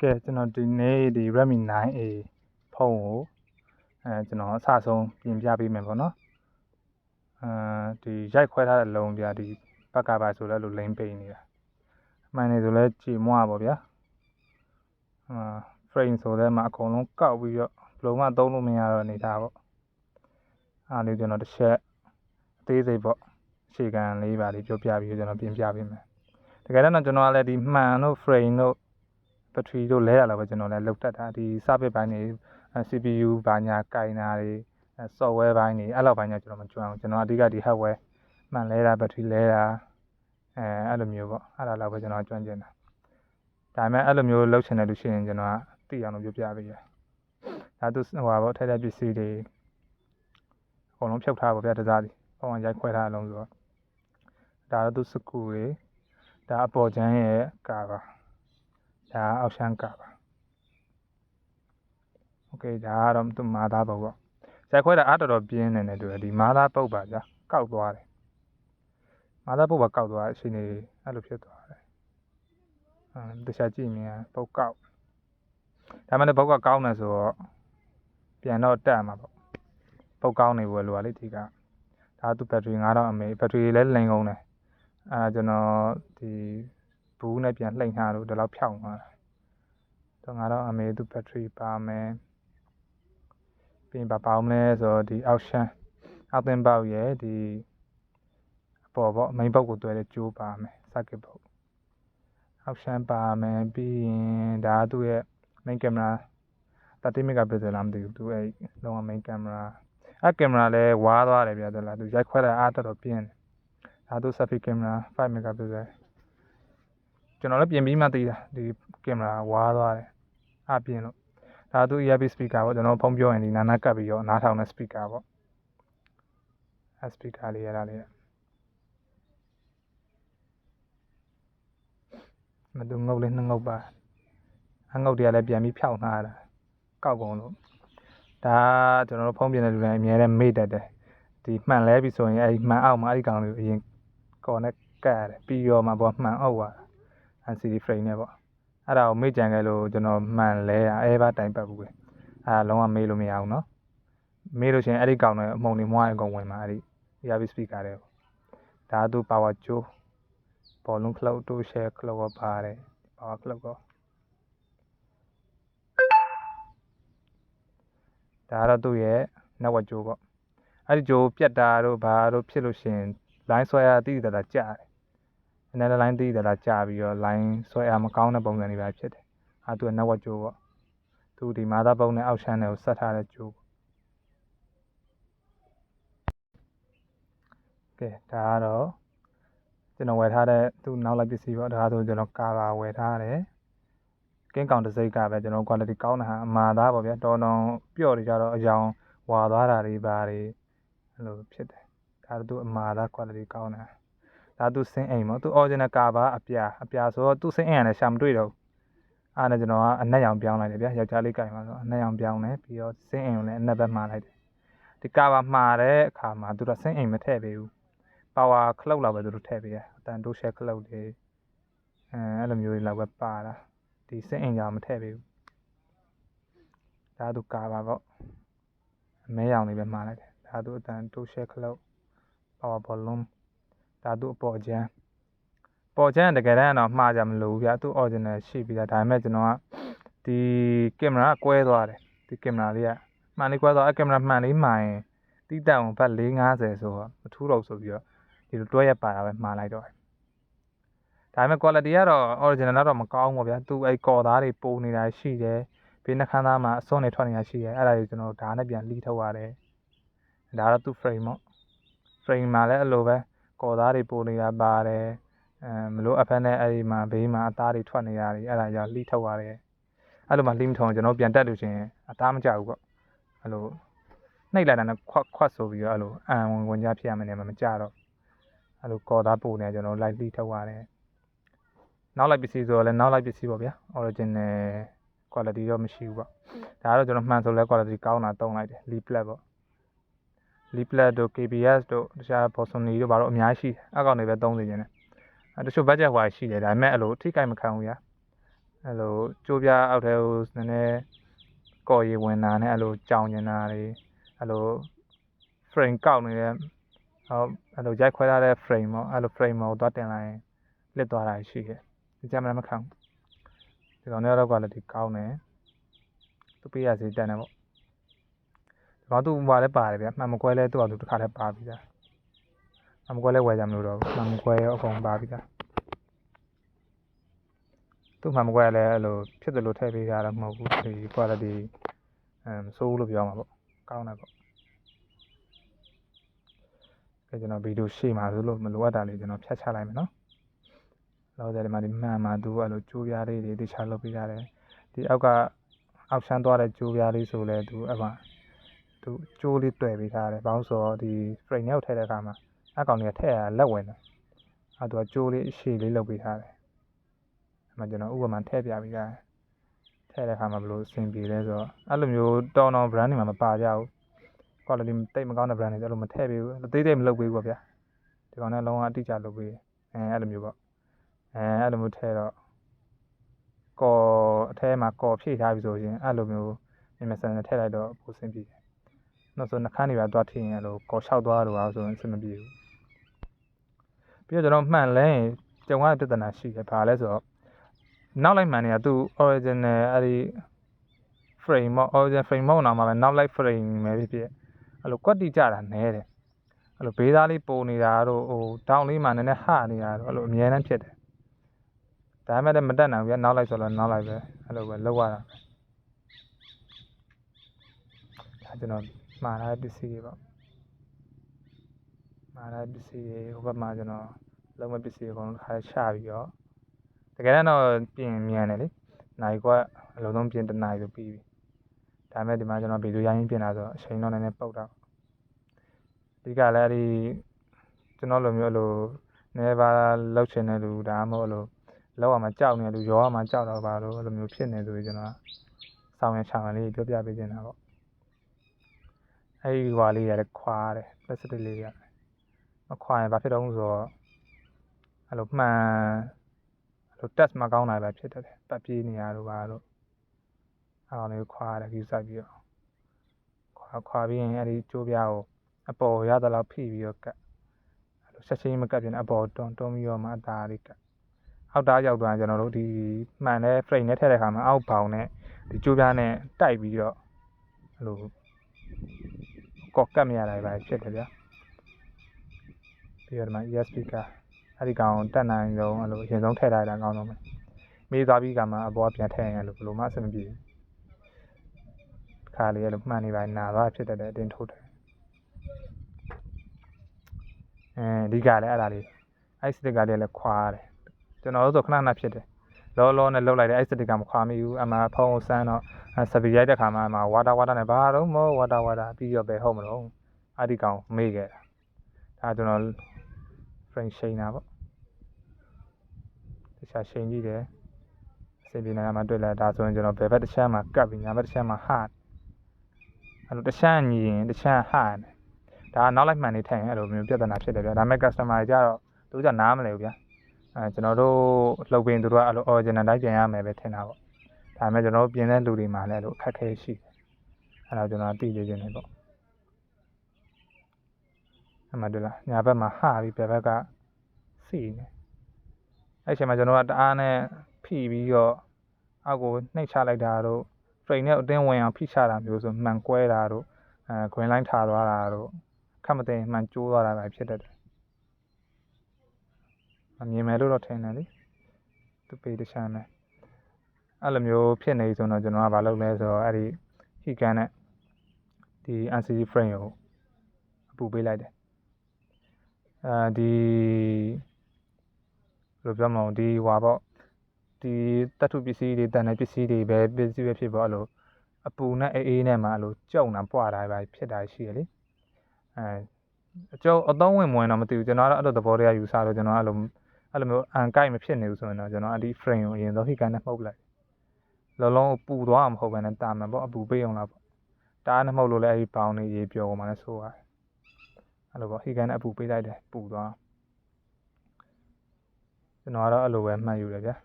ကဲကျွန်တော်ဒီနေ့ဒီ Redmi 9A ဖုန်းကိုကျွန်တော်အစဆုံးပြင်ပြပေးမယ်ပေါ့နော်ဒီရိုက်ခွဲထားတဲ့လုံးပြဒီဘက်ကပါဆိုလဲလို့လိမ့်ပိန်နေတာမှန်နေဆိုလဲကြည်မွားပေါ့ဗျာframe ဆိုလဲမှာအကုန်လုံးကောက်ပြီးတော့ဘလုံးမသုံးလို့မရတော့နေတာပေါ့အားလေးကျွန်တော်တစ်ချက်အသေးစိတ်ပေါ့အခြေခံလေးပါလေးပြောပြပြီးကျွန်တော်ပြင်ပြပေးမယ်တကယ်တော့ကျွန်တော်ကလည်းဒီမှန်တို့ frame တို့ဘက်ထရီတို့လဲရလာပဲကျွန်တော်လည်းလုတ်တတ်တာဒီစပစ်ပိုင်းနေ CPU ဘာညာကင်တာတွေ software ဘိုင်းနေအဲ့လောက်ဘိုင်းကကျွန်တော်မကျွမ်းဘူးကျွန်တော်အဓိကဒီ hardware မှန်လဲတာဘက်ထရီလဲတာအဲ့လိုမျိုးပေါ့အဲ့ဒါလောက်ပဲကျွန်တော်ကျွမ်းကျင်တာဒါပေမဲ့အဲ့လိုမျိုးလုပ်ချင်တဲ့လူရှိရင်ကျွန်တော်ကသိအောင်လို့ပြောပြပေးရဒါသူဟိုပါပေါ့ထက်တဲ့ပစ္စည်းတွေအကုန်လုံးဖြုတ်ထားပါဗျာတစားစီပုံမှန်ရိုက်ခွဲထားအောင်ဆိုတော့ဒါတော့သူစကူတွေဒါအပေါ်ချမ်းရဲ့ကာပါဒါအောက်ရှမ်းကာပါโอเคဒါကတော့သူမာသားပုတ်ပေါ့ရိုက်ခွဲတာအားတော်ပြင်းနေတယ်တူတယ်ဒီမာသားပုတ်ပါဗျာကောက်သွားတယ်မာသားပုတ်ပါကောက်သွားအချိန်လေးအဲ့လိုဖြစ်သွားတယ်တခြားကြည့်မြင်ပုတ်ကောက်ဒါမှလည်းပုတ်ကကောင်းတယ်ဆိုတော့ပြန်တော့တက်မှာပေါ့ပုတ်ကောင်းနေဘူးလို့ကလေဒီကဒါသူဘက်ထရီ9000 mAh ဘက်ထရီလည်းလိမ်ကုန်တယ်ကျွန်တော်ဒီဘူးနဲ့ပြန်လှိမ့်ထားလို့ဒီလောက်ဖြောင်းသွားတယ်တော့9000 mAh သူဘက်ထရီပါမယ်ပြင်ပါအောင်လဲဆိုတော့ဒီအောက်ရှမ်းအောက်သင်းပေါက်ရဲ့ဒီအပေါ်ပေါ့ main ပုတ်ကိုတွဲတဲ့ကြိုးပါမယ် circuit ပုတ်အောက်ရှမ်းပါမယ်ပြီးရင်ဒါသူ့ရဲ့ main camera 30 megapixel လားမသိဘူးသူအဲ့လုံးဝ main camera အဲ့ camera လဲဝါးသွားတယ်ဗျာသူလားသူရိုက်ခွဲတာအားတော်ပြင်းတယ်ဒါသူ selfie camera 5 megapixel ကျွန်တော်လည်းပြင်ပြီးမှသိတာဒီ camera ဝါးသွားတယ်အပြင်လို့ဒါသူ earpiece speaker ပေါ့ကျွန်တော်ဖုန်းပြောရင်ဒီနာနာကပ်ပြီးတော့နားထောင်တဲ့ speaker ပေါ့အဲ speaker လေးရတာလေးမတူငုတ်လေးနှစ်ငုတ်ပါအငုတ်တွေကလည်းပြန်ပြီးဖြောက်ထားတာကောက်ကုန်လို့ဒါကျွန်တော်တို့ဖုန်းပြင်တဲ့လူတိုင်းအများနဲ့မေ့တတ်တယ်ဒီမှန်လဲပြီဆိုရင်အဲဒီမှန်အောက်မှာအဲဒီကောင်လေးအရင်ကော်နဲ့ကတ်ရတယ်ပြီးတော့မှပေါ့မှန်အောက်သွား LCD frame နဲ့ပေါ့အဲ့ဒါကိုမေ့ကြံခဲ့လို့ကျွန်တော်မှန်လဲအဲဘာတိုင်ပတ်ဘူးပဲအဲ့လုံးဝမေ့လို့မရဘူးเนาะမေ့လို့ရှိရင်အဲ့ဒီကောင်နဲ့အမှုံတွေမွားအကုန်ဝင်မှာအဲ့ဒီ earpiece speaker တွေဒါသူ power ကြိုးဘောလုံး cloud တို့ share cloud ကပါတယ် power cloud ကဒါကတော့သူ့ရဲ့ network ကြိုးပေါ့အဲ့ဒီကြိုးပြတ်တာတို့ဘာတို့ဖြစ်လို့ရှိရင် line ဆွဲရတိတိတတ်ကြာတယ်အနေနဲ့ line တိတိတတ်ကြာပြီးတော့ line ဆွဲရမကောင်းတဲ့ပုံစံတွေပဲဖြစ်တယ်အဲ့သူ့ network ကြိုးပေါ့သူဒီမာသားပုံနဲ့အောက်ရှမ်းတွေကိုဆက်ထားတဲ့ကြိုးကဲဒါကတော့ကျွန်တော်ဝယ်ထားတဲ့သူ့နောက်လိုက်ပစ္စည်းပေါ့ဒါဆိုကျွန်တော်ကာဗာဝယ်ထားတယ်ကင်းကောင်တစ်စိတ်ကပဲကျွန်တော် quality ကောင်းတာဟာအမာသားပေါ့ဗျာတော်တော်ပြော့နေကြတော့အယောင်ဝါသွားတာတွေပါတွေအဲ့လိုဖြစ်တယ်ဒါသူအမာသား quality ကောင်းတာဒါသူစင်းအိမ်ပေါ့သူ original ကာဗာအပြာဆိုတော့သူစင်းအိမ်ကလည်းရှာမတွေ့တော့အားနဲ့ကျွန်တော်ကအနက်ရောင်ပြောင်းလိုက်တယ်ဗျာယောက်ျားလေးကင်ပါဆိုအနက်ရောင်ပြောင်းတယ်ပြီးတော့စင်းအိမ်ကိုလည်းအနက်ဘက်မှာလိုက်တယ်ဒီကာဗာမှာတဲ့အခါမှာသူကစင်းအိမ်မထည့်ပေးဘူးpower cloud လောက်ပဲသူတို့ထည့်ပေးတယ်အတန်တိုး share cloud တွေအဲ့လိုမျိုးတွေလောက်ပဲပါတာဒီစင်းအိမ်ကြောင်မထည့်ပေးဘူးဒါသူကာပါပေါ့အမဲရောင်လေးပဲမှားလိုက်တယ်ဒါသူအတန်တိုး share cloud power volume ဒါသူအပေါ်ချမ်းတကယ်တမ်းတော့မှားကြမလို့ဗျာသူ original ရှိပြီးသားဒါပေမဲ့ကျွန်တော်ကဒီကင်မရာကွဲသွားတယ်ဒီကင်မရာလေးကမှန်လေးကွဲသွားအဲ့ကင်မရာမှန်လေးမှာရင်တိတက်အောင်ဘတ်450ဆိုတော့မထူးတော့ဆိုပြီးတော့ဒီလိုတွဲရပါတာပဲမှားလိုက်တော့ဒါပေမဲ့ quality ကတော့ original တော့မကောင်းဘူးဗျာသူအဲ့ကော်သားတွေပိုနေတာရှိတယ်ဘေးနှခမ်းသားမှာအစွန်းတွေထွက်နေတာရှိတယ်အဲ့ဒါကြီးကျွန်တော်ဓာတ်နဲ့ပြန်လှီးထုတ်ရတယ်ဒါတော့သူ frame ပေါ့ frame မှာလည်းအဲ့လိုပဲကော်သားတွေပိုနေတာပါတယ်မလို့အဖက်နဲ့အဲ့ဒီမှာဘေးမှာအသားတွေထွက်နေရတယ်အဲ့ဒါကြောင့်လှီးထုတ်ရတယ်အဲ့လိုမှလှီးမထုံကျွန်တော်ပြန်တက်လို့ရှိရင်အသားမကျဘူးပေါ့အဲ့လိုနှိပ်လိုက်တာနဲ့ခွတ်ဆိုပြီးတော့အဲ့လိုဝင်ကြဖြစ်ရမယ်နဲ့မကြတော့အဲ့လိုကော်သားပိုနေကျွန်တော်လိုက်လှီးထုတ်ရတယ်နောက်လိုက်ပစ္စည်းဆိုတော့လည်းနောက်လိုက်ပစ္စည်းပေါ့ဗျာ original quality တော့မရှိဘူးပေါ့ဒါကတော့ကျွန်တော်မှန်ဆိုလဲ quality ကောင်းတာတုံးလိုက်တယ် leaflet ပေါ့ leaflet တို့ KBS တို့တခြား Bosoni တို့ဘာလို့အများကြီးရှိတယ်အကောင်တွေပဲသုံးနေကြတယ်တချို့ budget ဟွာရှိတယ်ဒါပေမဲ့အဲ့လိုထိခိုက်မခံဘူးဗျာ အဲ့လိုကျိုးပြအောက်ထဲကိုနည်းနည်းကော်ရည်ဝင်တာနဲ့အဲ့လိုကြောင်နေတာတွေအဲ့လို frame ကောက်နေတဲ့အဲ့လိုရိုက်ခွဲထားတဲ့ frame ပေါ့အဲ့လို frame ကိုသွားတင်လိုက်ရင်လစ်သွားတာရှိတယ်ဒီကြမ်းမခံဒီကောင်တွေတော့ quality ကောင်းတယ်သူပေးရစီတက်နေပေါ့ဒီကောင်သူ့ဘာလဲပါတယ်ဗျမှန်မကွဲလဲသူ့အောင်သူတစ်ခါတည်းပါပြီးသားမှန်မကွဲလဲဝယ်ကြမလို့တော့မှန်မကွဲရောအကုန်ပါပြီးသားသူ့မှန်မကွဲလဲအဲ့လိုဖြစ်တယ်လို့ထည့်ပေးရတာမဟုတ်ဘူးဒီ quality ဆိုးလို့ပြောမှာပေါ့ကောင်းတယ်ပေါ့ကျွန်တော်ဗီဒီယိုရှေ့မှာဆိုလို့မလိုအပ်တာလေးကျွန်တော်ဖြတ်ချလိုက်မယ်နော်လောဆယ်ဒီမှာဒီမှန်မှာသူအဲ့လိုကျိုးပြားလေးတွေတခြားလုပ်ပေးရတယ်ဒီအောက်ဆန်းသွားတဲ့ကျိုးပြားလေးဆိုလဲသူအဲ့မှာသူကျိုးလေးတွေ့ပေးထားတယ်ဘာလို့ဆိုတော့ဒီ frame နဲ့ထည့်တဲ့အခါမှာအကောင်တွေကထည့်ရလက်ဝင်တယ်အဲ့သူကကျိုးလေးရှည်လေးလုပ်ပေးထားတယ်အဲ့မှာကျွန်တော်ဥပမာထည့်ပြပေးတာထည့်တဲ့အခါမှာဘယ်လိုအဆင်ပြေလဲဆိုတော့အဲ့လိုမျိုးတော်တော် brand တွေမှာမပါကြဘူးquality တိတ်မကောင်းတဲ့ brand တွေအဲ့လိုမထည့်ပေးဘူးတိတ်မလုပ်ပေးဘူးပေါ့ဗျာဒီကောင်နဲ့လုံးဝအတိအကျလုပ်ပေးအဲ့လိုမျိုးပေါ့အဲ့လိုမျိုးထည့်တော့ကော်အထဲမှာကော်ဖြည့်ထားပြီဆိုရင်အဲ့လိုမျိုးမြန်မာစံနဲ့ထည့်လိုက်တော့ပိုအဆင်ပြေတယ်နောက်ဆိုနှခမ်းတွေပါသွားထိရင်အဲ့လိုကော်လျှောက်သွားလို့အားဆိုရင်အဆင်မပြေဘူးပြီးတော့ကျွန်တော်မှန်လဲကြုံရတဲ့ပြဿနာရှိတယ်ဘာလဲဆိုတော့နောက်လိုက်မှန်နေတာသူ original အဲ့ဒီ frame ပေါ့ original frame မဟုတ်တော့မှပဲနောက်လိုက် frame ပဲဖြစ်အဲ့လိုကွက်တိကြတာနဲတယ်အဲ့လိုဘေးသားလေးပုံနေတာတို့ဟိုတောင်းလေးမှနည်းနည်းဟနေတာတို့အဲ့လိုအများနဲ့ဖြစ်တယ်ဒါမှလည်းမတက်နိုင်ဘူးဗျနောက်လိုက်ဆိုတော့နောက်လိုက်ပဲအဲ့လိုပဲလောက်ရတာဒါကျွန်တော်မှားထားတဲ့ပစ္စည်းတွေပေါ့မှားထားတဲ့ပစ္စည်းတွေဟိုဘက်မှာကျွန်တော်လုံးဝပစ္စည်းအကုန်လုံးခါချပြီးတော့တကယ်တော့ပြင်မြန်တယ်လေနိုင်ကွက်အလုံးစုံပြင်တနိုင်ဆိုပြီးပြီဒါမဲ့ဒီမှာကျွန်တော်ဗီဒီယိုရိုင်းပြင်လာဆိုအချိန်တော့နည်းနည်းပုတ်တော့ဒီကလည်းအဲ့ဒီကျွန်တော်လိုမျိုးလိုနေပါလောက်ချင်တဲ့လူဒါမှမဟုတ်လို့လောက်ရမှာကြောက်နေလူရောရမှာကြောက်တော့ပါလို့အဲ့လိုမျိုးဖြစ်နေဆိုပြီးကျွန်တော်ဆောင်းရချောင်းလေးပြောပြပေးနေတာပေါ့အဲ့ဒီဟွာလေးရတယ်ခွာတယ် plastic လေးရမခွာရင်ဘာဖြစ်တော့ဆိုတော့အဲ့လိုမှန်အဲ့လို test မကောင်းတာပဲဖြစ်တယ်ပတ်ပြေးနေရတော့ပါလို့အဲ့ကောင်လေးခွာတယ်ကြီးစိုက်ပြီးတော့ခွာပြီးရင်အဲ့ဒီကျိုးပြားကိုအပေါ်ရသလောက်ဖိပြီးတော့ကတ်အဲ့လိုချက်ချင်းမကတ်ပြင်းအပေါ်တွန်းပြီးတော့မှအသားလေးကတ်အောက်သားရောက်သွားကျွန်တော်တို့ဒီမှန်တဲ့ frame နဲ့ထည့်တဲ့ခါမှာအောက်ဘောင်နဲ့ဒီကျိုးပြားနဲ့တိုက်ပြီးတော့အဲ့လိုကော့ကတ်မရတာပဲဖြစ်တယ်ဗျာပြီးတော့ဒီမှာ ESP ကအဲ့ဒီကောင်တက်နိုင်ဆုံးအဲ့လိုအရင်ဆုံးထည့်ထားတာကောင်းတော့မယ်မေးသွားပြီးကမှအပေါ်ပြန်ထည့်ရင်အဲ့လိုဘယ်လိုမှအဆင်မပြေဘူးခါလေးအဲ့လိုမှန်နေပါနာသွားဖြစ်တဲ့အတင်းထုတ်တယ်အဓိကလည်းအဲ့ဒါလေးအဲ့စတစ်ကလေးလည်းခွာရတယ်ကျွန်တော်တို့ဆိုခဏဖြစ်တယ်လောနဲ့လှုပ်လိုက်တယ်အဲ့စတစ်ကမခွာမိဘူးအမှဖုံးကိုစမ်းတော့စပီရိုက်တဲ့ခါမှာဝါတာနဲ့ဘာတော့မဝါတာပြီးတော့ပဲဟုတ်မလို့အဲ့ဒီကောင်မေ့ခဲ့တာဒါကျွန်တော် frame ရှိန်တာပေါ့တခြားရှိန်ကြည့်တယ်အစီအပြေနေမှာတွေ့လာဒါဆိုရင်ကျွန်တော်ဘယ်ဘက်တစ်ချမ်းမှာကပ်ပြီးညာဘက်တစ်ချမ်းမှာဟအဲ့လိုတစ်ချမ်းညီရင်တစ်ချမ်းဟဒါနောက်လိုက်မှန်နေထိုင်အဲ့လိုမျိုးပြဿနာဖြစ်တယ်ဗျာဒါမဲ့ customer တွေကြတော့သူကနားမလဲဘူးဗျာကျွန်တော်တို့လှုပ်ပင်သူတို့ကအဲ့လို original တိုင်းပြန်ရမယ်ပဲထင်တာပေါ့ဒါမဲ့ကျွန်တော်တို့ပြင်တဲ့လူတွေမှာလည်းအဲ့လိုအခက်အခဲရှိတယ်အဲ့တော့ကျွန်တော်သိသေးခြင်းနေပေါ့အမှန်တလားညာဘက်မှာဟပြီးဘယ်ဘက်ကစီနေအဲ့ချိန်မှာကျွန်တော်ကတအားနဲ့ဖိပြီးတော့အောက်ကိုနှိပ်ချလိုက်တာတို့ frame နဲ့အတင်းဝင်အောင်ဖိချတာမျိုးဆိုမှန်ကွဲတာတို့green line ထားသွားတာတို့ခက်မသိမှန်ကျိုးသွားတာပဲဖြစ်တတ်တယ်အမြင်မယ်လို့တော့ထင်တယ်လေသူပေးတခြားမယ်အဲ့လိုမျိုးဖြစ်နေဆိုတော့ကျွန်တော်ကမလုပ်လဲဆိုတော့အဲ့ဒီ heat gun နဲ့ဒီ RCD frame ကိုအပူပေးလိုက်တယ်ဒီဘယ်လိုပြောမလဲဒီဟွာပေါ့ဒီတတ်ထုပစ္စည်းတွေတန်တဲ့ပစ္စည်းတွေပဲပစ္စည်းပဲဖြစ်ပေါ့အဲ့လိုအပူနဲ့အေးနဲ့မှအဲ့လိုကြုံတာပွားတာပဲဖြစ်တာရှိရလေအကျုံအသုံးဝင်မဝင်တော့မသိဘူးကျွန်တော်ကတော့အဲ့လိုသဘောတရားယူဆလို့ကျွန်တော်အဲ့လိုမျိုးအန်ကိုက်မဖြစ်နေဘူးဆိုရင်တော့ကျွန်တော်အဲ့ဒီ frame ကိုအရင်ဆုံး heat gun နဲ့မှုတ်လိုက်လုံးပူသွားမှာမဟုတ်ဘဲနဲ့တာမယ်ပေါ့အပူပေးအောင်လားပေါ့တားနဲ့မှုတ်လို့လည်းအဲ့ဒီဘောင်းလေးရေပျော်မှလည်းဆိုရတယ်အဲ့လိုပေါ့ heat gun နဲ့အပူပေးလိုက်တယ်ပူသွားကျွန်တော်ကတော့အဲ့လိုပဲမှတ်ယူတယ်ဗျာ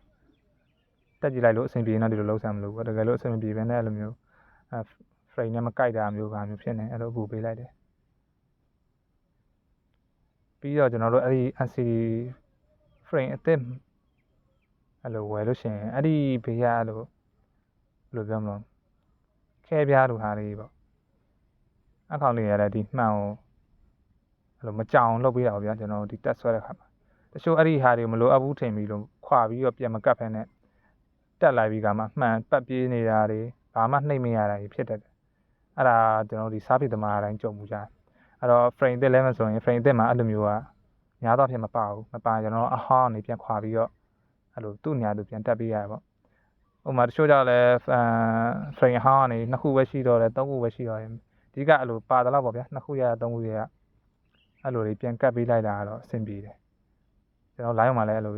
တက်ကြည့်လိုက်လို့အဆင်ပြေနေတော့ဒီလိုလုံးဆမ်းမလို့ပေါ့တကယ်လို့အဆင်မပြေဘဲနဲ့အဲ့လိုမျိုးframe နဲ့မကိုက်တာမျိုးပါမျိုးဖြစ်နေအဲ့လိုအပူပေးလိုက်တယ်ပြီးတော့ကျွန်တော်တို့အဲ့ဒီ LCD frame အသစ်အဲ့လိုဝယ်လို့ရှိရင်အဲ့ဒီဘေးကအဲ့လိုဘယ်လိုပြောမလဲခဲပြားလိုဟာလေးပေါ့အခေါင်လေးရတဲ့ဒီမှန်ကိုအဲ့လိုမကြောင်လုပ်ပေးတာပေါ့ဗျာကျွန်တော်တို့ဒီတက်ဆွဲတဲ့ခါမှာတချို့အဲ့ဒီဟာတွေမလိုအပ်ဘူးထင်ပြီးလို့ခွာပြီးတော့ပြန်မကတ်ဖဲနဲ့တက်လိုက်ပြီးကမှမှန်ပတ်ပြေးနေတာတွေဘာမှနှိမ့်မရတာတွေဖြစ်တတ်တယ်အဲ့ဒါကျွန်တော်တို့ဒီစားဖြစ်သမားအတိုင်းကြုံမှုကြအဲ့တော့ frame အသစ်လဲမဆိုရင် frame အသစ်မှာအဲ့လိုမျိုးကများတော့ဖြစ်မပါဘူးမပါကျွန်တော်အဟောင်းနေပြန်ခွာပြီးတော့အဲ့လိုသူ့ညာသူပြန်တက်ပေးရပေါ့ဥပမာတချို့ကြောင့်လဲframe အဟောင်းကနေ2ခုပဲရှိတော့တယ်3ခုပဲရှိတော့တယ်ဒီကအဲ့လိုပါတယ်တော့ပေါ့ဗျာ2ခုရ3ခုရအဲ့လိုတွေပြန်ကတ်ပေးလိုက်တာတော့အဆင်ပြေတယ်ကျွန်တော် live မှာလည်းအဲ့လို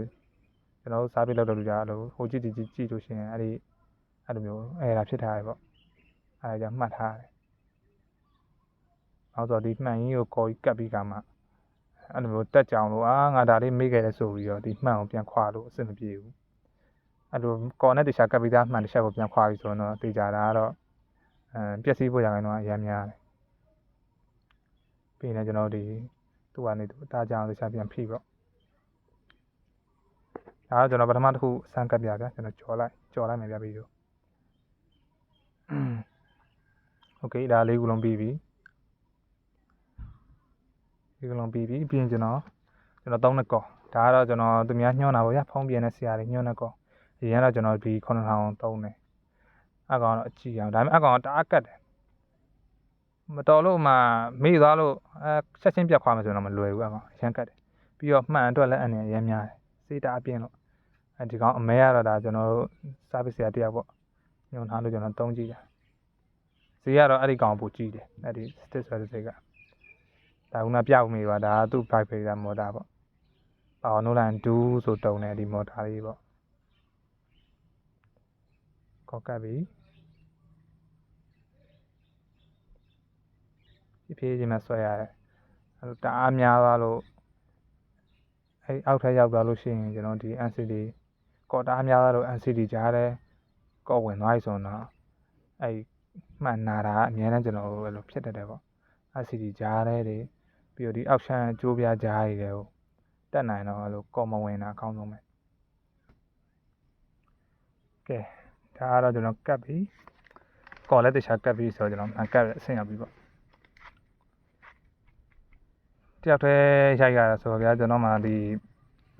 ကျွန်တော်စားပေးလောက်တော့လူကြအဲ့လိုဟိုကြည့်လို့ရှိရင်အဲ့လိုမျိုးအဲ့ဒါဖြစ်ထားတယ်ပေါ့အဲ့ဒါကြောင့်မှတ်ထားတယ်နောက်တော့ဒီမှန်ကြီးကိုကော်ကြီးကတ်ပြီးကမှအဲ့လိုမျိုးတက်ကြောင်လို့ငါဒါလေးမေ့ခဲ့တယ်ဆိုပြီးတော့ဒီမှန်ကိုပြန်ခွာလို့အဆင်မပြေဘူးအဲ့လိုကော်နဲ့တခြားကတ်ပြီးသားမှန်တစ်ချက်ကိုပြန်ခွာပြီးဆိုတော့တေချာတာကတော့ပျက်စီးဖို့ရခိုင်တော့အများများတယ်ပြီးရင်ကျွန်တော်ဒီသူ့ကနေသူအသားကြောင်တခြားပြန်ဖိပေါ့ဒါတော့ကျွန်တော်ပထမတစ်ခုစမ်းကတ်ပြဗျာကျွန်တော်ကြော်လိုက်မယ်ဗျာပြီးတော့โอเคဒါလေးခုလုံးပြီးပြီဒီကလုံးပြီးပြီပြီးရင်ကျွန်တော်သုံးနှစ်ကောဒါကတော့ကျွန်တော်သူများညှောတာပေါ့ဗျာဖုံးပြနေတဲ့ဆရာတွေညှောနှစ်ကောအရင်ကတော့ကျွန်တော်ဒီ9000သုံးတယ်အကောင်တော့အကြည့်အောင်ဒါပေမဲ့အကောင်တအားကတ်တယ်မတော်လို့မှမေ့သွားလို့ချက်ချင်းပြတ်ခွာမယ်ဆိုတော့မလွယ်ဘူးအကောင်ရမ်းကတ်တယ်ပြီးတော့မှန်အတွက်လည်းအနေနဲ့ရမ်းများတယ်စေးတာအပြင်းလို့ဒီကောင်အမဲရတော့ဒါကျွန်တော်တို့ service ဆရာတယောက်ပေါ့ညွှန်ထားလို့ကျွန်တော်သုံးကြည့်တာဈေးကတော့အဲ့ဒီကောင်ပိုကြည့်တယ်အဲ့ဒီ stick ဆိုတဲ့ဈေးကဒါကပြောက်မိပါဒါသူ့ bike ပေးတာမော်တာပေါ့အော်နိုလန်2ဆိုတုံးတယ်ဒီမော်တာလေးပေါ့ကောက်ကပ်ပြီဖြည်းဖြည်းချင်းမှဆွဲရတယ်အဲ့လိုတအားများသွားလို့အဲ့အောက်ထပ်ရောက်သွားလို့ရှိရင်ကျွန်တော်ဒီ NCD ကော်တအားများသွားလို့ NCD ကြားတယ်ကော်ဝင်သွားပြီဆိုတော့အဲ့မှန်နာတာအများနဲ့ကျွန်တော်အဲ့လိုဖြစ်တတ်တယ်ပေါ့ NCD ကြားတယ်တွေပြီးတော့ဒီအောက်ရှမ်းအကျိုးပြားကြားတွေတွေကိုတက်နိုင်တော့အဲ့လိုကော်မဝင်တာအကောင်းဆုံးပဲကဲဒါကတော့ကျွန်တော်ကတ်ပြီကော်လည်းတခြားကတ်ပြီဆိုတော့ကျွန်တော်ကတ်အဆင်ရောက်ပြီပေါ့တယောက်တည်းရိုက်ရတာဆိုတော့ဗျာကျွန်တော်မှဒီ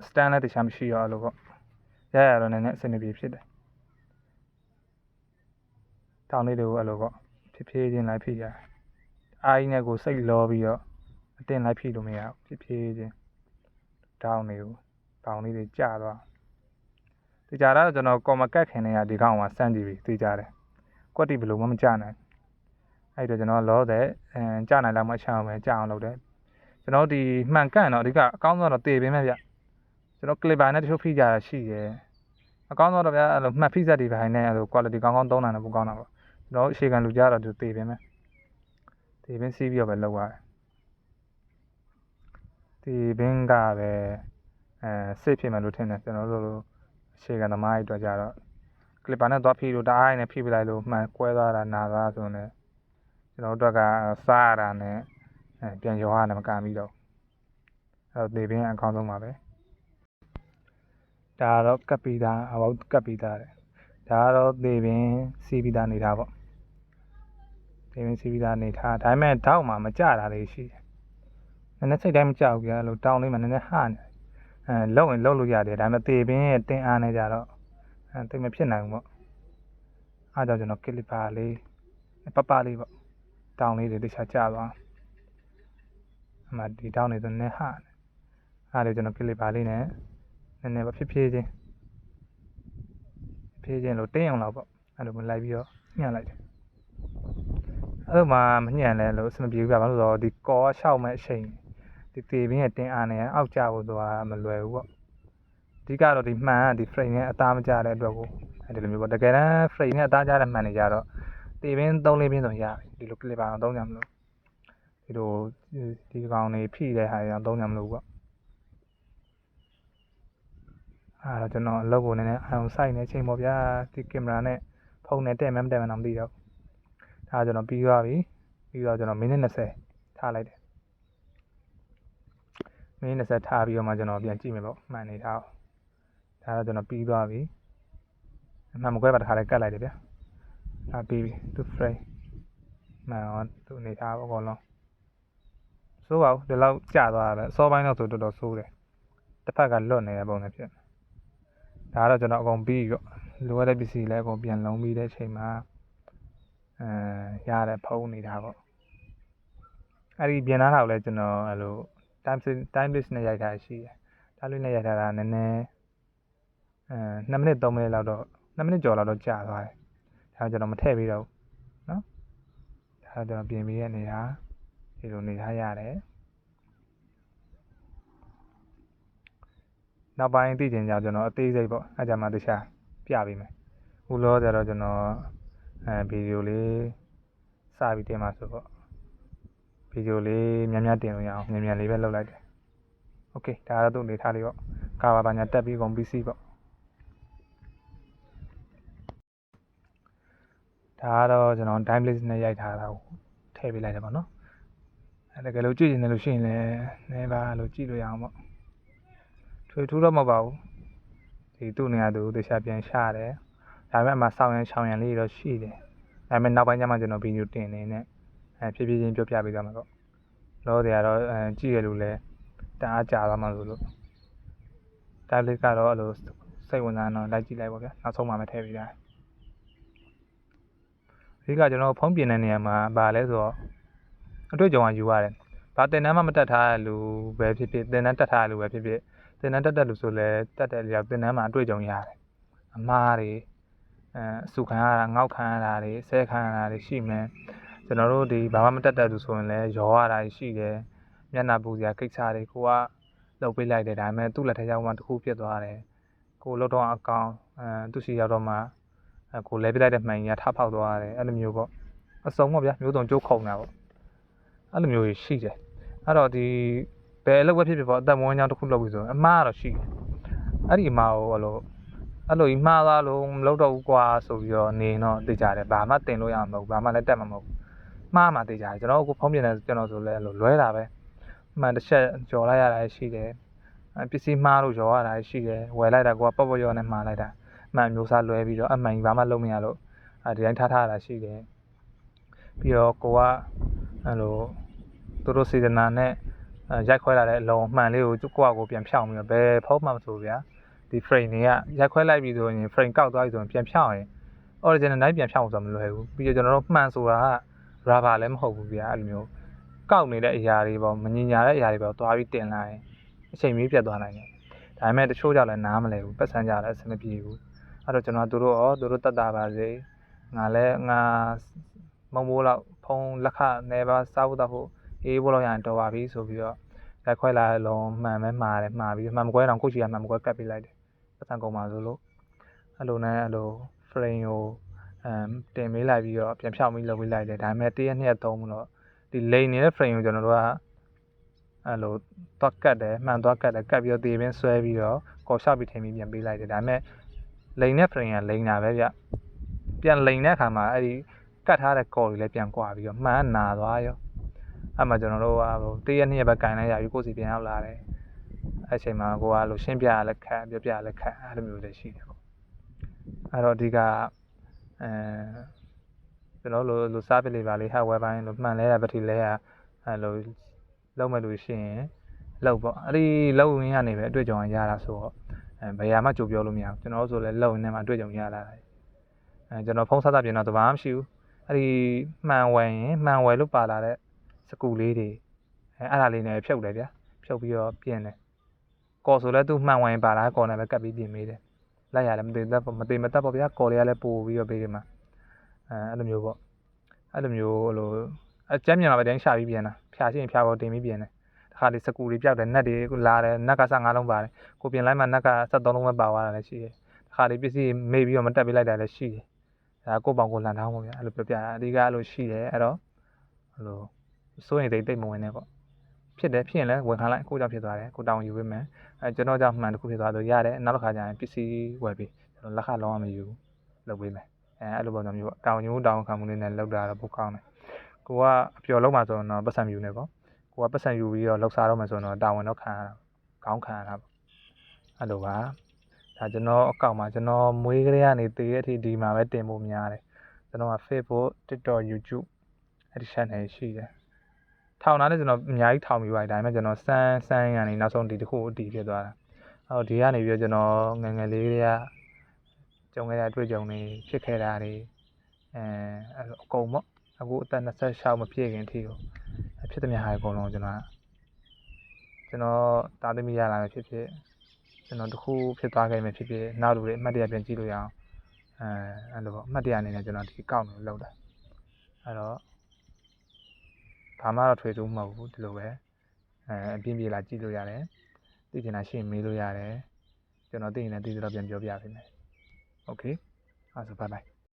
stand လည်းတခြားမရှိတော့လို့ပေါ့ရတော့နည်းနည်းအဆင်ပြေဖြစ်တယ်တောင်းလေးတွေကိုအဲ့လိုပေါ့ဖြည်းဖြည်းချင်းလိုက်ဖိရအားကြီးနဲ့ကိုစိတ်လောပြီးတော့အတင်းလိုက်ဖိလို့မရဘူးဖြည်းဖြည်းချင်းတောင်းလေးကိုတောင်းလေးတွေကျသွားတေချာတော့ကျွန်တော်ကော်မကတ်ခင်နေရဒီကောင်ကစမ်းကြည့်ပြီတေချာတယ်ကွက်တီဘယ်လိုမှမကျနိုင်အဲ့တော့ကျွန်တော်လောတဲ့ကျနိုင်လောက်မှချအောင်ပဲကျအောင်လုပ်တယ်ကျွန်တော်ဒီမှန်ကန်တော့အဓိကအကောင်းဆုံးတော့တေပင်းပဲဗျကျွန်တော် clipper နဲ့တချို့ဖိကြတာရှိတယ်အကောင်းဆုံးတော့ဗျအဲ့လိုမှတ်ဖိစက်တွေပိုင်းနဲ့အဲ့လို quality ကောင်းကောင်းသုံးနိုင်တယ်ပိုကောင်းတာပေါ့ကျွန်တော်အခြေခံလူကြတော့ဒီတေပင်းပဲတေပင်းစီးပြီးတော့ပဲလောက်ရတယ်တေပင်းကပဲစစ်ဖြစ်မယ်လို့ထင်တယ်ကျွန်တော်တို့အခြေခံသမားတွေအတွက်ကြတော့ clipper နဲ့သွားဖိလို့တအားရင်းနဲ့ဖိပလိုက်လို့မှန်ကွဲသွားတာနာသွားဆိုရင်ကျွန်တော်တို့ကစားရတာနဲ့ပြန်ရောရတယ်မကမ်းပြီးတော့အဲ့တော့တေပင်းအကောင်းဆုံးပါပဲဒါတော့ကပ်ပြီးသားအဘောက်ကပ်ပြီးသားတယ်ဒါကတော့တေပင်းစီးပြီးသားနေတာပေါ့တေပင်းစီးပြီးသားနေထားဒါပေမဲ့တောက်မှာမကြတာလေးရှိတယ်နည်းနည်းစိတ်တိုင်းမကြောက်ဘူးကြာလို့တောင်းလေးမှနည်းနည်းဟနေလုံရင်လုံလို့ရတယ်ဒါပေမဲ့တေပင်းရဲ့တင်းအားနဲ့ကြတော့တိတ်မဖြစ်နိုင်ဘူးပေါ့အားကြောင့်ကျွန်တော်ကလစ်ပါလေးပပလေးပေါ့တောင်းလေးတွေတခြားကျသွားအမှဒီတောင်းနေဆိုနည်းဟနေအားလေးကျွန်တော်ကလစ်ပါလေးနဲ့နည်းနည်းပဲဖြည်းဖြည်းချင်းလို့တင်းအောင်လောက်ပေါ့အဲ့လိုမလိုက်ပြီးတော့ညှက်လိုက်တယ်အဲ့လိုမှမညှက်လဲလို့အဆင်ပြေဘူးပြဘာလို့ဆိုတော့ဒီကော်ကရှောက်မဲ့အချိန်ဒီတေပင်းရဲ့တင်းအားနဲ့အောက်ကျဖို့ဆိုတာမလွယ်ဘူးပေါ့အဓိကတော့ဒီမှန်ကဒီ frame နဲ့အသားမကျတဲ့အတွက်ကိုအဲ့ဒီလိုမျိုးပေါ့တကယ်တမ်း frame နဲ့အသားကျတဲ့မှန်တွေကြတော့တေပင်း3-4ပင်းဆိုရပြီဒီလို clipper အောင်သုံးကြမလို့ဒီလိုဒီကောင်တွေဖိတဲ့ဟာတွေအောင်သုံးကြမလို့ပေါ့ အဲ့တော့ကျွန်တော်အလုပ်ကိုနည်းနည်းအောင်စိုက်နေချိန်ပေါ့ဗျာဒီကင်မရာနဲ့ဖုန်းနဲ့တဲ့မှမတဲ့မှတော့မသိတော့ဒါကျွန်တော်ပြီးသွားပြီပြီးတော့ကျွန်တော်မိနစ်20ထားလိုက်တယ်မိနစ်20ထားပြီးတော့မှကျွန်တော်ပြန်ကြည့်မယ်ပေါ့မှန်နေထားဒါတော့ကျွန်တော်ပြီးသွားပြီအမှန်မကွဲပါတခါလေးကတ်လိုက်တယ်ဗျာဒါပြီးပြီသူ frame မှန်တော့သူနေထားပေါ့အကုန်လုံးစိုးပါဘူးဒီလောက်ကြာသွားတာပဲစောပိုင်းတော့ဆိုတော်တော်ဆိုးတယ်တစ်ဖက်ကလွတ်နေတဲ့ပုံနဲ့ဖြစ်ဒါကတော့ကျွန်တော်အကုန်ပြီးတော့လိုရတဲ့ပစ္စည်းလည်းအကုန်ပြန်လုံးပြီးတဲ့အချိန်မှာရတဲ့ဖုန်းနေတာပေါ့အဲ့ဒီပြင်လာတာကိုလည်းကျွန်တော်အဲ့လို time lapse နဲ့ရိုက်ထားရှိတယ်ဒါလေးနဲ့ရိုက်ထားတာနည်းနည်း2မိနစ်3မိနစ်လောက်တော့2မိနစ်ကျော်လောက်တော့ကြာသွားတယ်ဒါကျွန်တော်မထည့်ပြီးတော့နော်ဒါကျွန်တော်ပြင်ပြီးရနေတာဒီလိုနေထားရတယ်နောက်ပိုင်းသိချင်ကြကျွန်တော်အသေးစိတ်ပေါ့အဲ့ကြမှာတခြားပြပေးမယ်ခုလောကြတော့ကျွန်တော်ဗီဒီယိုလေးစပြီးတင်မှာဆိုတော့ဗီဒီယိုလေးများများတင်လို့ရအောင်မြန်မြန်လေးပဲလုပ်လိုက်တယ်โอเคဒါကတော့သူ့အနေထားလေးပေါ့ကာဘာညာတက်ပြီးကုန် PC ပေါ့ဒါကတော့ကျွန်တော် time lapse နဲ့ရိုက်ထားတာကိုထည့်ပေးလိုက်တယ်ပေါ့နော်အဲ့ဒါကလေးကြည့်နေလို့ရှိရင်လည်းနည်းပါလို့ကြည့်လို့ရအောင်ပေါ့ထွေထူးတော့မဟုတ်ပါဘူးဒီသူ့နေရာသူတခြားပြန်ရှာတယ်ဒါပေမဲ့အမှဆောင်းရန်ချောင်းရန်လေးတော့ရှိတယ်ဒါပေမဲ့နောက်ပိုင်းကျမှကျွန်တော်ဗီဒီယိုတင်နေနဲ့ဖြည်းဖြည်းချင်းပြောပြပေးသွားမှာပေါ့လောတွေကတော့ကြည့်ရလို့လဲတအားကြာသွားမှလို့time lapseကတော့အဲ့လိုစိတ်ဝင်စားတော့လိုက်ကြည့်လိုက်ပါဗျာနောက်ဆုံးမှမထည့်ပေးတာဒီကကျွန်တော်ဖုန်းပြင်တဲ့နေရာမှာဗာလဲဆိုတော့အတွေ့အကြုံကယူရတယ်ဘာတင်တန်းမှမတက်ထားတဲ့လူပဲဖြစ်ဖြစ်တင်တန်းတက်ထားတဲ့လူပဲဖြစ်ဖြစ်တင်တန်းတက်တဲ့လူဆိုလဲတက်တဲ့လူကတင်တန်းမှာအတွေ့အကြုံရတယ်အမားတွေအစုခံရတာငေါက်ခံရတာတွေဆဲခံရတာတွေရှိမယ်ကျွန်တော်တို့ဒီဘာမှမတက်တဲ့လူဆိုရင်လည်းရောရတာရှိတယ်မျက်နှာပူစရာကိစ္စတွေကိုကလှုပ်ပေးလိုက်တယ်ဒါပေမဲ့သူ့လက်ထက်ရောက်မှတစ်ခုဖြစ်သွားတယ်ကိုလှုပ်တော့အကောင်သူ့ရှိရောက်တော့မှကိုလဲပြလိုက်တဲ့မှန်ကြီးကထဖောက်သွားတယ်အဲ့လိုမျိုးပေါ့အစုံပေါ့ဗျာမျိုးစုံကြိုးခုံတာပေါ့အဲ့လိုမျိုးရှိတယ်အဲ့တော့ဒီဘယ်အလုပ်ပဲဖြစ်ဖြစ်ပေါ့အသက်မွေးကြောင်းတစ်ခုလုပ်ပြီဆိုရင်အမှားတော့ရှိတယ်အဲ့ဒီအမှားကိုအဲ့လိုကြီးမှားသွားလို့မလုပ်တော့ဘူးကွာဆိုပြီးတော့နေတော့သိကြတယ်ဘာမှတင်လို့ရမှာမဟုတ်ဘာမှလည်းတက်မှာမဟုတ်မှားမှသိကြတယ်ကျွန်တော်အခုဖုန်းပြင်နေကျွန်တော်ဆိုလဲအဲ့လိုလွဲတာပဲမှန်တစ်ချက်ကြော်လိုက်ရတာရှိတယ်ပစ္စည်းမှားလို့ရောရတာရှိတယ်ဝယ်လိုက်တာကိုကပေါ့ပေါ့ရောနဲ့မှားလိုက်တာမှန်မျိုးစားလွဲပြီးတော့အမှန်ကြီးဘာမှလုပ်မရလို့ဒီတိုင်းထားရတာရှိတယ်ပြီးတော့ကိုကအဲ့လိုသူတို့စေတနာနဲ့ရိုက်ခွဲလာတဲ့အလုံးအမှန်လေးကိုကိုယ့်အကိုပြန်ဖြောင်းပြီးတော့ဘယ်ဖုံးမှမဆိုဗျာဒီ frame တွေကရိုက်ခွဲလိုက်ပြီးဆိုရင် frame ကောက်သွားပြီဆိုရင်ပြန်ဖြောင်းရင် original တိုင်းပြန်ဖြောင်းဆိုတော့မလွယ်ဘူးပြီးတော့ကျွန်တော်တို့မှန်ဆိုတာက rubber လည်းမဟုတ်ဘူးဗျာအဲ့လိုမျိုးကောက်နေတဲ့အရာတွေပေါ့မငြင်ညာတဲ့အရာတွေပေါ့သွားပြီးတင်လိုက်အချိန်မီးပြတ်သွားနိုင်တယ်ဒါပေမဲ့တချို့ကြောင့်လည်းနားမလဲဘူးပတ်စံကြလည်းအဆင်မပြေဘူးအဲ့တော့ကျွန်တော်တို့တတ်တာပါစေငါမုံမိုးလောက်ဖုံးလက်ခနေပါစားဖို့တော့ဖို့အေးဖို့လောက်ရရင်တော်ပါပြီဆိုပြီးတော့လက်ခွဲလာလုံးမှန်မဲမှားတယ်မှားပြီးမှန်မကွဲတော့ကိုချီကမှန်မကွဲကတ်ပေးလိုက်တယ်ပတ်စံကုန်ပါဆိုလို့အဲ့လိုနဲ့အဲ့လို frame ကိုတင်ပေးလိုက်ပြီးတော့ပြန်ဖြောင်းပြီးလုပ်ပေးလိုက်တယ်ဒါပေမဲ့1ရက်2ရက်3တော့ဒီလိန်နေတဲ့ frame ကိုကျွန်တော်တို့ကအဲ့လိုသွားကတ်တယ်မှန်သွားကတ်တယ်ကတ်ပြီးတော့တေးပင်းဆွဲပြီးတော့ကော်ရှော့ပြီးထင်ပြီးပြန်ပေးလိုက်တယ်ဒါပေမဲ့လိန်တဲ့ frame ကလိန်တာပဲဗျပြန်လိန်တဲ့အခါမှာအဲ့ဒီကတ်ထားတဲ့ကော်တွေလည်းပြန်ကွာပြီးတော့မှန်နာသွားရောအဲ့မှာကျွန်တော်တို့က1ရက်2ရက်ပဲကင်လိုက်ရပြီကိုယ်စီပြန်ရောက်လာတယ်အဲ့ချိန်မှာကိုကလို့ရှင်းပြရလက်ခတ်ပြပြလက်ခတ်အဲ့လိုမျိုးလည်းရှိတယ်ပေါ့အဲ့တော့အဓိကကျွန်တော်လိုစားပစ်လေးပါလေး hardware ပိုင်းလို့မှန်လဲတာဘက်ထရီလဲတာအဲ့လိုလုံးမဲ့လို့ရှိရင်လောက်ပေါ့အဲ့ဒီလောက်ရင်းကနေပဲအတွေ့အကြုံရတာဆိုတော့ဘယ်ရာမှကြိုပြောလို့မရဘူးကျွန်တော်ဆိုလဲလောက်ရင်းနဲ့မှအတွေ့အကြုံရလာတယ်ကျွန်တော်ဖုန်းဆက်တာပြင်တော့တဘာမှမရှိဘူးအဲ့ဒီမှန်ဝယ်ရင်မှန်ဝယ်လို့ပါလာတဲ့စကူလေးတွေအဲ့ဒါလေးနဲ့ဖြုတ်တယ်ဗျာဖြုတ်ပြီးတော့ပြင်တယ်ကော်ဆိုလဲသူမှန်ဝယ်ရင်ပါလာကော်နဲ့ပဲကတ်ပြီးပြင်ပေးတယ်လိုက်ရတယ်မသိမတတ်ပေါ့ဗျာကော်လေးကလည်းပို့ပြီးတော့ပေးတယ်မှာအဲ့လိုမျိုးပေါ့အဲ့လိုမျိုးလိုအကျမ်းမြန်မှာပဲတိုင်းရှာပြီးပြင်တာဖြာရှင်းဖြာပေါ်တင်ပြီးပြင်တယ်တခါလေစကူတွေပြောက်တယ်နက်တွေလာတယ်နက်က15လုံးပါတယ်ကိုပြင်လိုက်မှနက်က73လုံးပဲပါသွားတာလည်းရှိတယ်တခါလေပစ္စည်းမေ့ပြီးတော့မတက်ပေးလိုက်တာလည်းရှိတယ်ဒါကိုပေါင်ကိုလှန်ထောင်းပေါ့ဗျာအဲ့လိုပြောပြတာအဓိကအဲ့လိုရှိတယ်အဲ့တော့အဲ့လိုစိုးရင်တိတ်မဝင်နဲ့ပေါ့ ဖြစ်တယ်ဖြစ်ရင်လည်းဝန်ခံလိုက်ကိုကြောင့်ဖြစ်သွားတယ်ကိုတောင်းယူပေးမယ်ကျွန်တော်ကြောင့်မှန်တစ်ခုဖြစ်သွားဆိုရတယ်နောက်တစ်ခါကျရင်ပစ္စည်းဝယ်ပြီးကျွန်တော်လက်ခလုံးဝမယူလုပ်ပေးမယ်အဲ့လိုပုံစံမျိုးပေါ့တောင်းယူမှုတောင်းခံမှုလေးနဲ့လောက်တာတော့ပိုကောင်းတယ်ကိုကအပျော်လုံးမှာဆိုရင်တော့ပတ်စံယူနေပေါ့ကိုကပတ်စံယူပြီးတော့လောက်စားတော့မှဆိုတော့တာဝန်တော့ခံရတာခေါင်းခံရတာပေါ့အဲ့လိုပါဒါကျွန်တော်အကောင့်မှာကျွန်တော်မွေးကလေးကနေတည်တဲ့အထိဒီမှာပဲတင်ဖို့များတယ်ကျွန်တော်က Facebook TikTok YouTube အဲ့ဒီ channel ရှိတယ်ထောင်ထားတဲ့ကျွန်တော်အများကြီးထောင်ပြီးပါတယ်ဒါပေမဲ့ကျွန်တော်စမ်းရနေနောက်ဆုံးဒီတစ်ခုအတီးဖြစ်သွားတာအော်ဒီကနေပြီးတော့ကျွန်တော်ငယ်ငယ်လေးတွေကကြုံခဲ့ရတွေ့ကြုံနေဖြစ်ခဲ့တာတွေအဲ့လိုအကုန်ပေါ့အခုအသက်26မပြည့်ခင်အထိကိုဖြစ်တဲ့များဟာအကုန်လုံးကျွန်တော်တာသမီရလာဖြစ်ဖြစ်ကျွန်တော်တခုဖြစ်သွားခဲ့မှဖြစ်ဖြစ်နောက်လူတွေအမှတ်တရပြန်ကြည့်လို့ရအောင်အဲ့လိုပေါ့အမှတ်တရအနေနဲ့ကျွန်တော်ဒီကောက်လို့လောက်တာအဲ့တော့ဘာမှတော့ထွေထူးမဟုတ်ဘူးဒီလိုပဲအပြင်းပြေလာကြည့်လို့ရတယ်သိချင်တာရှင်းမေးလို့ရတယ်ကျွန်တော်သိရင်လည်းသိသလောက်ပြန်ပြောပြပေးမယ်โอเคအဲ့ဆိုbye bye